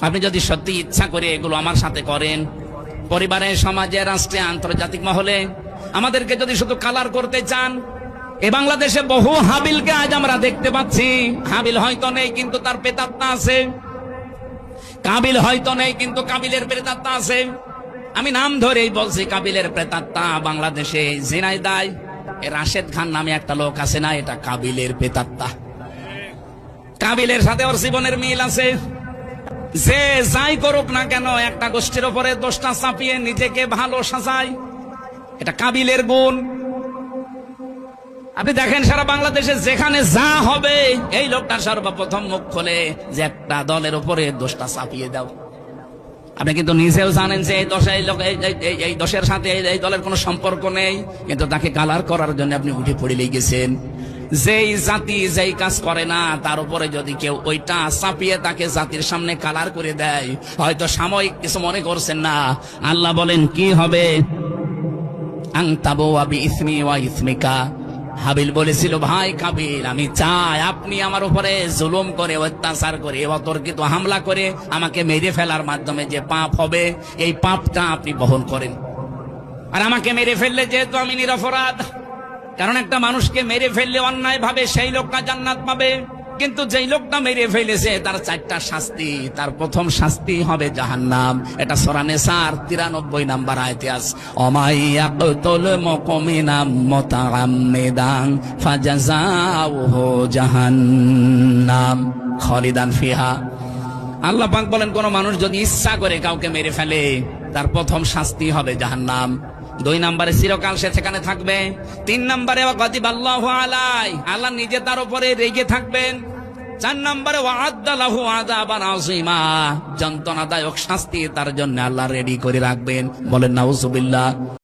আপনি যদি সত্যি ইচ্ছা করে এগুলো আমার সাথে করেন, পরিবারে, সমাজে, রাষ্ট্রে, আন্তর্জাতিক মহলে আমাদেরকে যদি শুধু কালার করতে চান, এ বাংলাদেশে বহু হাবিলকে আজ আমরা দেখতে পাচ্ছি। হাবিল হয়তো নেই কিন্তু তার প্রেতাত্মা আছে, কাবিল হয়তো নেই কিন্তু কাবিলের প্রেতাত্মা আছে। আমি নাম ধরেই বলছি, কাবিলের প্রেতাত্মা বাংলাদেশে ঝিনাইদহ রাশেদ খান নামে একটা লোক আছে না, এটা কাবিলের প্রেতাত্মা। কাবিলের সাথে ওর জীবনের মিল আছে। যে যাই করুক না কেন, একটা গোষ্ঠীর উপরে দোষটা চাপিয়ে নিজেকে ভালো সাজায়, এটা কাবিলের গুণ। আপনি দেখেন সারা বাংলাদেশে যেখানে যা হবে, এই লোকটা সর্বপ্রথম মুখ খোলে যে একটা দলের উপরে দোষটা চাপিয়ে দাও। আপনি কিন্তু নিজেও জানেন যে এই দোষের সাথে এই দলের কোনো সম্পর্ক নেই, কিন্তু তাকে কালার করার জন্য আপনি উঠে পড়ে লেগেছেন। যেই জাতি যেই কাজ করে না, তার উপরে যদি কেউ ওইটা চাপিয়ে তাকে জাতির সামনে কালার করে দেয়, হয়তো সাময়িক কিছু মনে করছেন না। আল্লাহ বলেন কি হবে, আনতাবু আবি ইসমি ওয়া ইসমিকা। হাবিল বলেছিল, ভাই কাবিল, আমি চাই আপনি আমার উপরে জুলুম করে, অত্যাচার করে, অতর্কিত হামলা করে আমাকে মেরে ফেলার মাধ্যমে যে পাপ হবে, এই পাপটা আপনি বহন করেন। আর আমাকে মেরে ফেললে যেহেতু আমি নিরপরাধ, কারণ একটা মানুষকে মেরে ফেললে অন্যায় ভাবে সেই লোকটা জান্নাত পাবে, কিন্তু যেই লোকটা মেরে ফেলেছে তার 4টা শাস্তি। তার প্রথম শাস্তি হবে জাহান্নাম। এটা সূরা নিসার 93 নম্বর আয়াতে আছে, অমাইয়াকুল মুমিনাম মুতাআম্মিদান ফাজাযাউহু জাহান্নাম খালিদান ফিহা। আল্লাহ পাক বলেন, কোন মানুষ যদি ইচ্ছা করে কাউকে মেরে ফেলে, তার প্রথম শাস্তি হবে জাহান্নাম। 2 নম্বরে চিরকাল সে সেখানে থাকবে। 3 নম্বরে গাদিবাল্লাহু আলাইহি, আল্লাহ নিজে তার উপরে রেগে থাকবেন। 4 নম্বরে ওয়া'আদ্দা লাহু আযাবান আযীমা, যন্ত্রণাদায়ক শাস্তি তার জন্য আল্লাহ রেডি করে রাখবেন। বলেন নাউযুবিল্লাহ।